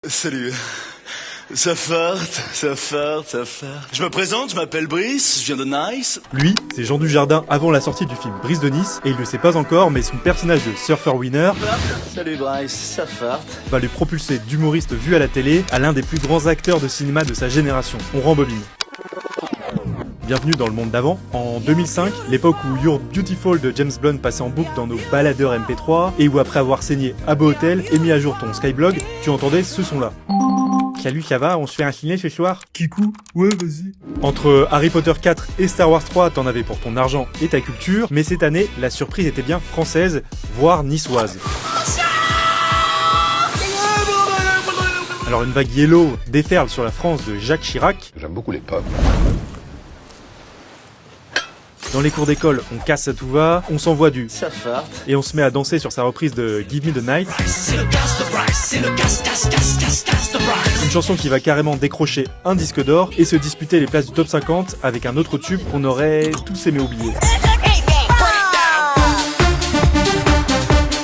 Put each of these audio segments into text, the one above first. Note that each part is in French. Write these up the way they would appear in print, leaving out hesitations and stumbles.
Salut. Ça farte. Je me présente, je m'appelle Brice, je viens de Nice. Lui, c'est Jean Dujardin avant la sortie du film Brice de Nice, et il le sait pas encore, mais son personnage de Surfer Winner Salut Brice, ça farte. va le propulser d'humoriste vu à la télé à l'un des plus grands acteurs de cinéma de sa génération. On rembobine. Bienvenue dans le monde d'avant. En 2005, l'époque où You're Beautiful de James Blunt passait en boucle dans nos baladeurs MP3 et où après avoir saigné Abo Hotel et mis à jour ton Skyblog, tu entendais ce son-là. Salut, ça va, on se fait un ciné ce soir? Kikou? Ouais, vas-y. Entre Harry Potter 4 et Star Wars 3, t'en avais pour ton argent et ta culture, mais cette année, la surprise était bien française, voire niçoise. Alors une vague yellow déferle sur la France de Jacques Chirac. J'aime beaucoup les pommes. Dans les cours d'école, on casse à tout va, on s'envoie du Ça farte. et on se met à danser sur sa reprise de Give Me the Night. Une chanson qui va carrément décrocher un disque d'or et se disputer les places du top 50 avec un autre tube qu'on aurait tous aimé oublier.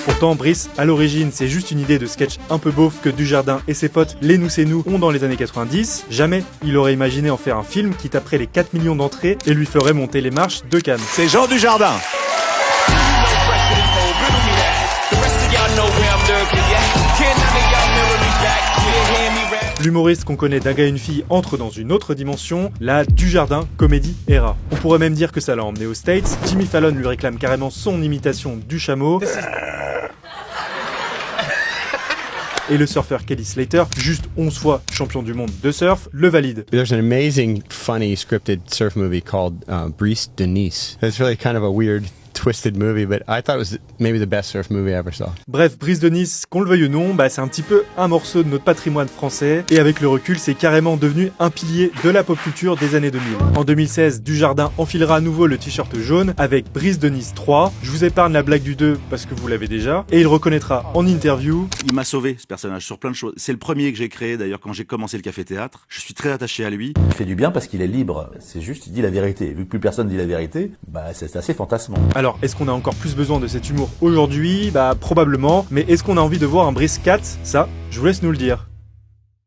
Pourtant, Brice, à l'origine, c'est juste une idée de sketch un peu beauf que Dujardin et ses potes Les Nous C'est Nous ont dans les années 90. Jamais il aurait imaginé en faire un film qui taperait les 4 millions d'entrées et lui ferait monter les marches de Cannes. C'est Jean Dujardin. L'humoriste qu'on connaît d'Aga une fille entre dans une autre dimension, la Dujardin Comedy Era. On pourrait même dire que ça l'a emmené aux States. Jimmy Fallon lui réclame carrément son imitation du chameau. Et le surfeur Kelly Slater, juste 11 fois champion du monde de surf, le valide. There's an amazing, funny, scripted surf movie called Brice de Nice. It's really kind of a weird, twisted movie, but I thought it was maybe the best surf movie I ever saw. Bref, Brice de Nice, qu'on le veuille ou non, c'est un petit peu un morceau de notre patrimoine français, et avec le recul, c'est carrément devenu un pilier de la pop culture des années 2000. En 2016, Dujardin enfilera à nouveau le t-shirt jaune avec Brice de Nice 3. Je vous épargne la blague du 2 parce que vous l'avez déjà, et il reconnaîtra en interview. Il m'a sauvé, ce personnage, sur plein de choses. C'est le premier que j'ai créé, d'ailleurs, quand j'ai commencé le café-théâtre. Je suis très attaché à lui. Il fait du bien parce qu'il est libre. C'est juste, il dit la vérité. Vu que plus personne dit la vérité, c'est assez fantasmant. Alors, est-ce qu'on a encore plus besoin de cet humour aujourd'hui? Probablement. Mais est-ce qu'on a envie de voir un Brice 4? Ça, je vous laisse nous le dire.